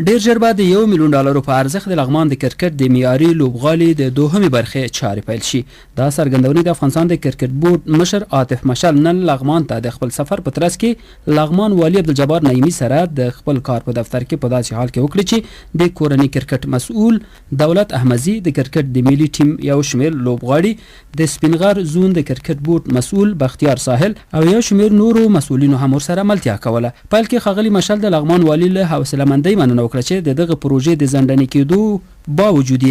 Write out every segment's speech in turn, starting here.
ډیر ژر به د $1 ملیون په ارزښت د لغمان د کرکټ د معیاري لوبغالي د دوهمې برخې چارې پیل شي. دا څرګندونې د افغانستان د کرکټ بورډ مشر عاطف مشال نن لغمان ته د خپل سفر په ترڅ کې لغمان والي عبدالجبار نعیمي سره د خپل کار په دفتر کې په داسې حال کې وکړي چې د کورنۍ کرکټ مسؤل دولت احمدزي، د کرکټ د ملي ټیم یو شمېر لوبغاړي، د سپینغر زون د کرکټ بورډ مسؤل بختیار ساحل او یو شمېر نورو مسؤلینو هم ورسره ملتیا کوله. پیل کې ښاغلي مشال د لغمان والي له حوصله مندۍ مننه وکړه چې د دغه پروژې د ځنډنې کېدو باوجود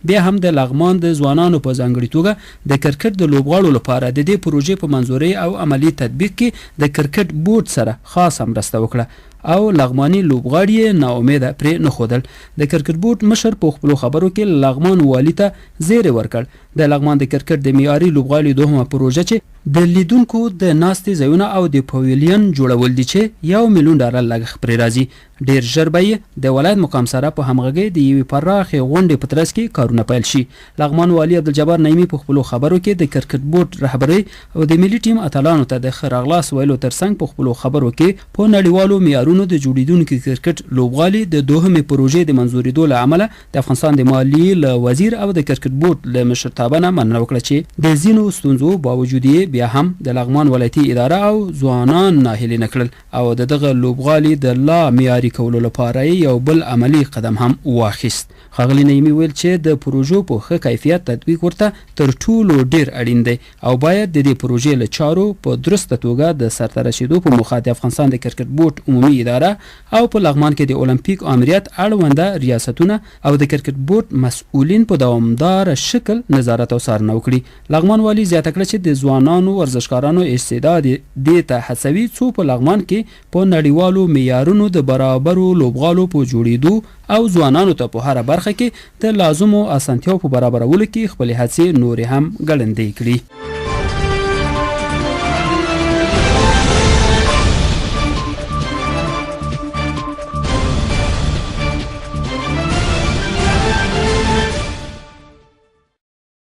بیا هم د لغمان د ځوانانو په ځانګړي توګه د کرکټ د لوبغاړو لپاره د دې پروژې په منظوري او عملی تطبیق کې د کرکټ بورډ سره خاصه مرسته وکړه او لغماني لوبغاړي نا امیده پرې نه ښودل. د کرکټ بورډ مشر په خپلو خبرو کې لغمان والي ته زیری ورکړ د لغمان د کرکټ د معیاري لوبغاړي دوهمه پروژه چې د لیدونکو د ناستې ځایونه او د پویلین جوړول دي چې $1 ملیون لګښت پرې راځي. ډیر ژر به د ولایت مقام سره په همغږۍ د یوې پراخې غونډې په ترڅ کې کارونه پیل شي. لغمان والي عبدالجبار نعیمي په خپلو خبرو کې د کرکټ بورډ رهبرۍ او د ملي ټیم اتلانو ته د ښه راغلاست ویلو ترڅنګ په خپلو خبرو کې په نړیوالو معیارونو د جوړیدونکو کرکټ لوبغالي د دوهمې پروژې د منظوریدو له امله د افغانستان د مالیې له وزیر او د کرکټ بورډ له مشرتابه نه مننه وکړه چې د ځینو ستونزو باوجود بیا هم د لغمان ولایتي اداره او ځوانان ناهیلي نه کړل او دغه لوبغالي د لا معیاري کولو لپاره یو بل عملی قدم هم واخیست. ښاغلي نعیمي ویل چې د پروژو په ښه کیفیت تطبیق ورته تر ټولو ډیر اړین دی او باید د دې پروژې له چارو په درسته توګه د سرته رسیدو په موخه د افغانستان د کرکټ بورډ عمومي اداره او په لغمان کې د اولمپیک امریت اړونده ریاستونه او د کرکټ بورډ مسؤلین په دوامدار شکل نظارت او څارنه وکړي. لغمان والي زیاته کړه چې د ځوانانو ورزشکارانو استعداد دې ته هڅوي څو په لغمان کې په نړیوالو معیارونو د برابرو لوبغالو په جوړیدو او ځوانانو ته په هره برخه کې د لازمو اسانتیاو په برابرولو کې خپل هڅې نورې هم ګړندۍ کړي.